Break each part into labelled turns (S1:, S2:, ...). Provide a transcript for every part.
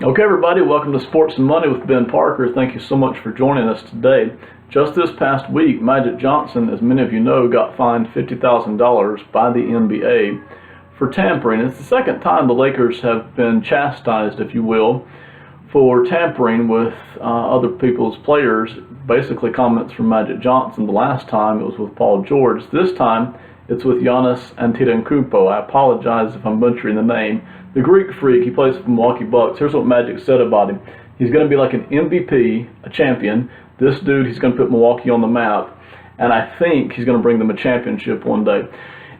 S1: Okay, everybody, welcome to Sports and Money with Ben Parker. Thank you so much for joining us today. Just this past week, Magic Johnson, as many of you know, got fined $50,000 by the NBA for tampering. It's the second time the Lakers have been chastised, if you will, for tampering with other people's players. Basically, comments from Magic Johnson. The last time it was with Paul George. This time it's with Giannis Antetokounmpo. I apologize if I'm butchering the name. The Greek freak, he plays for the Milwaukee Bucks. Here's what Magic said about him. He's going to be like an MVP, a champion. This dude, he's going to put Milwaukee on the map, and I think he's going to bring them a championship one day.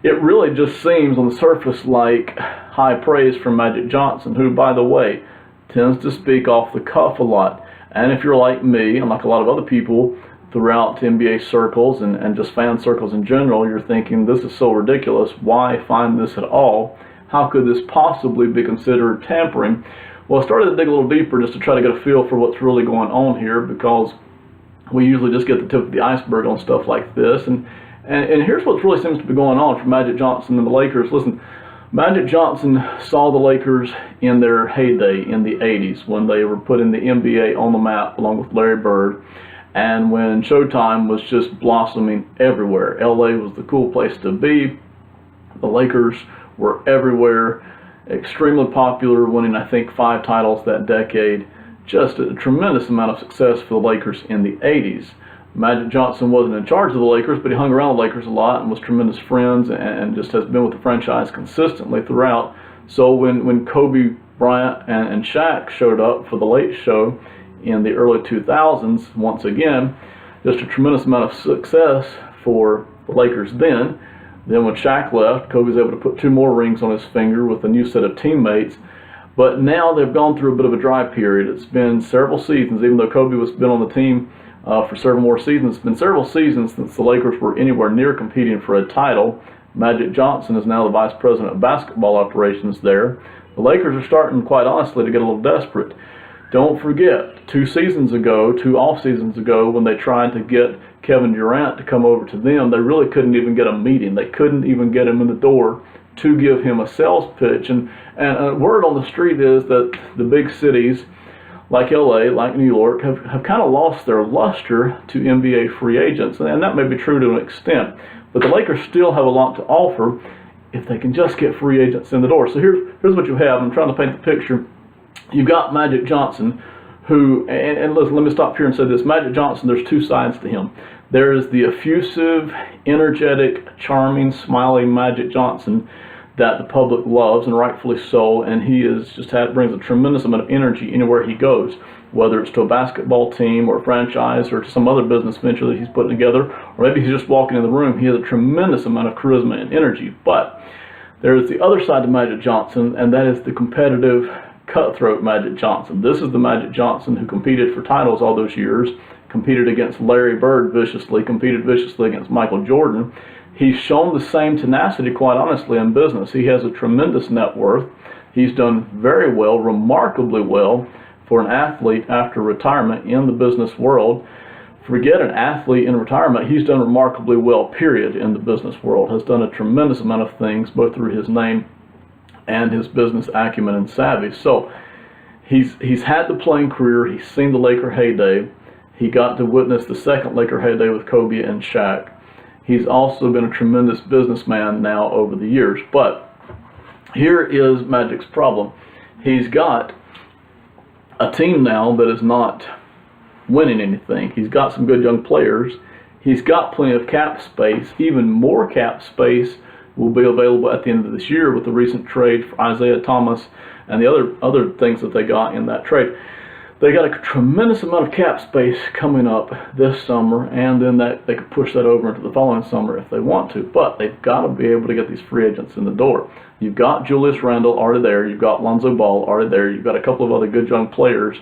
S1: It really just seems on the surface like high praise from Magic Johnson, who, by the way, tends to speak off the cuff a lot. And if you're like me, and like a lot of other people throughout NBA circles and just fan circles in general, you're thinking, this is so ridiculous. Why find this at all? How could this possibly be considered tampering? Well, I started to dig a little deeper just to try to get a feel for what's really going on here, because we usually just get the tip of the iceberg on stuff like this. And here's what really seems to be going on for Magic Johnson and the Lakers. Listen, Magic Johnson saw the Lakers in their heyday in the 80s when they were putting the NBA on the map along with Larry Bird, and when Showtime was just blossoming everywhere. LA was the cool place to be. The Lakers were everywhere, extremely popular, winning I think 5 titles that decade. Just a tremendous amount of success for the Lakers in the 80s. Magic Johnson wasn't in charge of the Lakers, but he hung around the Lakers a lot and was tremendous friends and just has been with the franchise consistently throughout. So when Kobe Bryant and Shaq showed up for the Late Show in the early 2000s, once again, just a tremendous amount of success for the Lakers then. Then when Shaq left, Kobe was able to put 2 more rings on his finger with a new set of teammates. But now they've gone through a bit of a dry period. It's been several seasons, even though Kobe has been on the team for several more seasons. It's been several seasons since the Lakers were anywhere near competing for a title. Magic Johnson is now the vice president of basketball operations there. The Lakers are starting, quite honestly, to get a little desperate. Don't forget, 2 seasons ago, 2 off seasons ago, when they tried to get Kevin Durant to come over to them, they really couldn't even get a meeting. They couldn't even get him in the door to give him a sales pitch. And word on the street is that the big cities like LA, like New York, have kind of lost their luster to NBA free agents. And that may be true to an extent. But the Lakers still have a lot to offer if they can just get free agents in the door. So here's what you have. I'm trying to paint the picture. You've got Magic Johnson, who, and listen, let me stop here and say this. Magic Johnson, there's 2 sides to him. There is the effusive, energetic, charming, smiling Magic Johnson that the public loves, and rightfully so, and he is brings a tremendous amount of energy anywhere he goes, whether it's to a basketball team or a franchise or to some other business venture that he's putting together, or maybe he's just walking in the room. He has a tremendous amount of charisma and energy. But there is the other side to Magic Johnson, and that is the competitive, cutthroat Magic Johnson. This is the Magic Johnson who competed for titles all those years, competed against Larry Bird viciously, competed viciously against Michael Jordan. He's shown the same tenacity, quite honestly, in business. He has a tremendous net worth. He's done very well, remarkably well, for an athlete after retirement in the business world. Forget an athlete in retirement, he's done remarkably well, period, in the business world. Has done a tremendous amount of things, both through his name and his business acumen and savvy. So he's had the playing career. He's seen the Laker heyday. He got to witness the second Laker heyday with Kobe and Shaq. He's also been a tremendous businessman now over the years. But here is Magic's problem. He's got a team now that is not winning anything. He's got some good young players. He's got plenty of cap space. Even more cap space will be available at the end of this year with the recent trade for Isaiah Thomas and the other things that they got in that trade. They got a tremendous amount of cap space coming up this summer, and then they could push that over into the following summer if they want to. But they've got to be able to get these free agents in the door. You've got Julius Randle already there. You've got Lonzo Ball already there. You've got a couple of other good young players.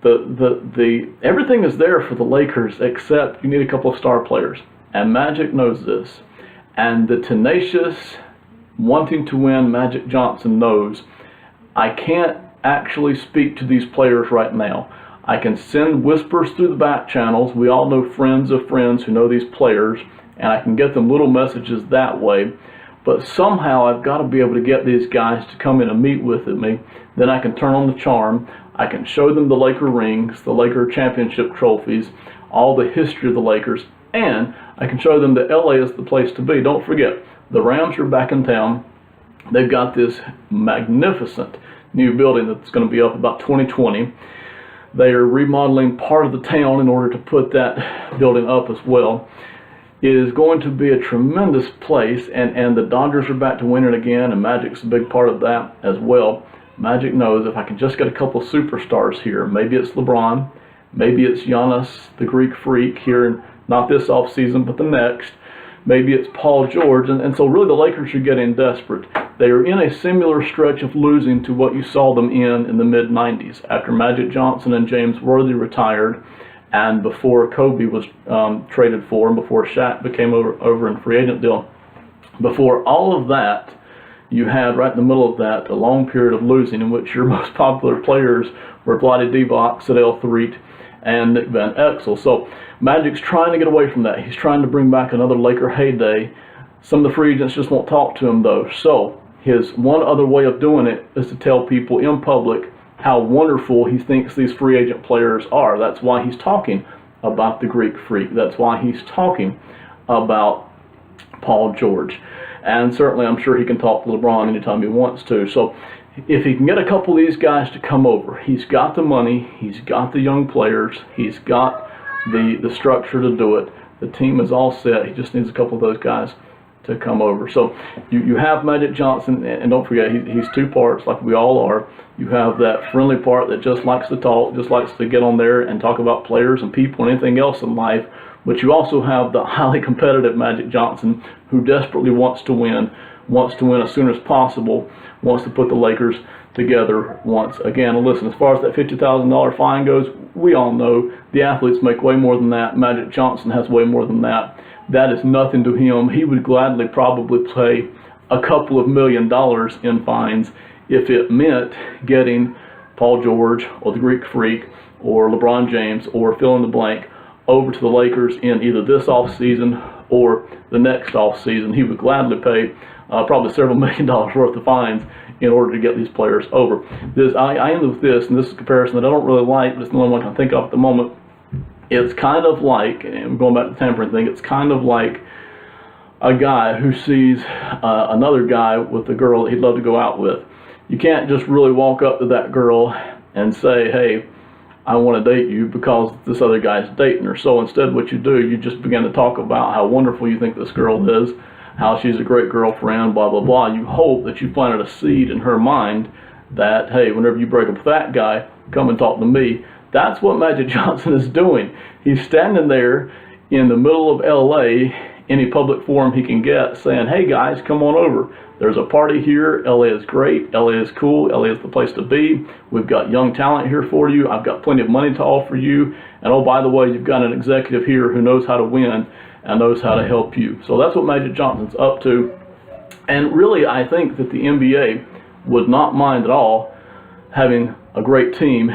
S1: Everything is there for the Lakers, except you need a couple of star players. And Magic knows this. And the tenacious, wanting to win Magic Johnson knows, I can't actually speak to these players right now. I can send whispers through the back channels. We all know friends of friends who know these players, and I can get them little messages that way. but somehow I've got to be able to get these guys to come in and meet with me. Then I can turn on the charm. I can show them the Laker rings, the Laker championship trophies, all the history of the Lakers, and I can show them that LA is the place to be. Don't forget, the Rams are back in town. They've got this magnificent new building that's going to be up about 2020. They are remodeling part of the town in order to put that building up as well. It is going to be a tremendous place, and the Dodgers are back to winning again, and Magic's a big part of that as well. Magic knows if I can just get a couple of superstars here, maybe it's LeBron, maybe it's Giannis, the Greek Freak here, not this offseason, but the next. Maybe it's Paul George, and so really the Lakers are getting desperate. They are in a similar stretch of losing to what you saw them in the mid-90s, after Magic Johnson and James Worthy retired, and before Kobe was traded for, and before Shaq became over in free agent deal. Before all of that, you had right in the middle of that a long period of losing in which your most popular players were Vlade Divac, Sadell Threet, and Nick Van Exel. So Magic's trying to get away from that. He's trying to bring back another Laker heyday. Some of the free agents just won't talk to him though. So his one other way of doing it is to tell people in public how wonderful he thinks these free agent players are. That's why he's talking about the Greek Freak. That's why he's talking about Paul George. And certainly I'm sure he can talk to LeBron anytime he wants to. So if he can get a couple of these guys to come over, he's got the money, he's got the young players, he's got the structure to do it. The team is all set. He just needs a couple of those guys to come over. So you have Magic Johnson, and don't forget, he's two parts like we all are. You have that friendly part that just likes to talk, just likes to get on there and talk about players and people and anything else in life. But you also have the highly competitive Magic Johnson who desperately wants to win as soon as possible, wants to put the Lakers together once again. And listen, as far as that $50,000 fine goes, we all know the athletes make way more than that. Magic Johnson has way more than that. That is nothing to him. He would gladly probably pay a couple of $1 million in fines if it meant getting Paul George or the Greek Freak or LeBron James or fill in the blank over to the Lakers in either this offseason or the next offseason. He would gladly pay probably several $1 million worth of fines in order to get these players over. I end with this, and this is a comparison that I don't really like, but it's the only one I can think of at the moment. It's kind of like, and going back to the tampering thing, it's kind of like a guy who sees another guy with a girl that he'd love to go out with. You can't just really walk up to that girl and say, hey, I want to date you because this other guy's dating her. So instead what you do, you just begin to talk about how wonderful you think this girl is, how she's a great girlfriend, blah, blah, blah. You hope that you planted a seed in her mind that, hey, whenever you break up with that guy, come and talk to me. That's what Magic Johnson is doing. He's standing there in the middle of LA, any public forum he can get, saying, hey guys, come on over. There's a party here. LA is great. LA is cool. LA is the place to be. We've got young talent here for you. I've got plenty of money to offer you. And oh, by the way, you've got an executive here who knows how to win and knows how to help you. So that's what Magic Johnson's up to. And really, I think that the NBA would not mind at all having a great team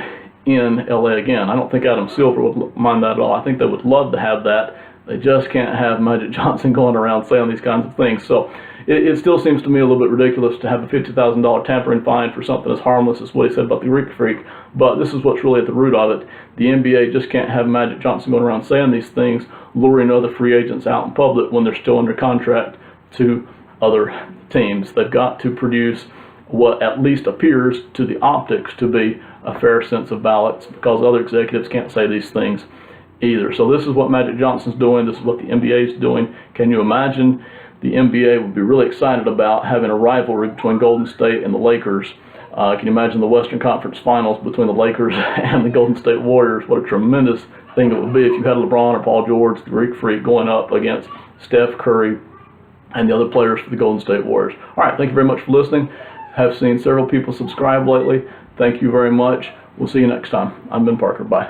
S1: in LA again. I don't think Adam Silver would mind that at all. I think they would love to have that. They just can't have Magic Johnson going around saying these kinds of things. So it still seems to me a little bit ridiculous to have a $50,000 tampering fine for something as harmless as what he said about the Greek Freak. But this is what's really at the root of it. The NBA just can't have Magic Johnson going around saying these things, luring other free agents out in public when they're still under contract to other teams. They've got to produce what at least appears to the optics to be a fair sense of balance, because other executives can't say these things either. So this is what Magic Johnson's doing. This is what the NBA is doing. Can you imagine? The NBA would be really excited about having a rivalry between Golden State and the Lakers. Can you imagine the Western Conference Finals between the Lakers and the Golden State Warriors? What a tremendous thing it would be if you had LeBron or Paul George, the Greek Freak, going up against Steph Curry and the other players for the Golden State Warriors. All right, thank you very much for listening. Have seen several people subscribe lately. Thank you very much. We'll see you next time. I'm Ben Parker. Bye.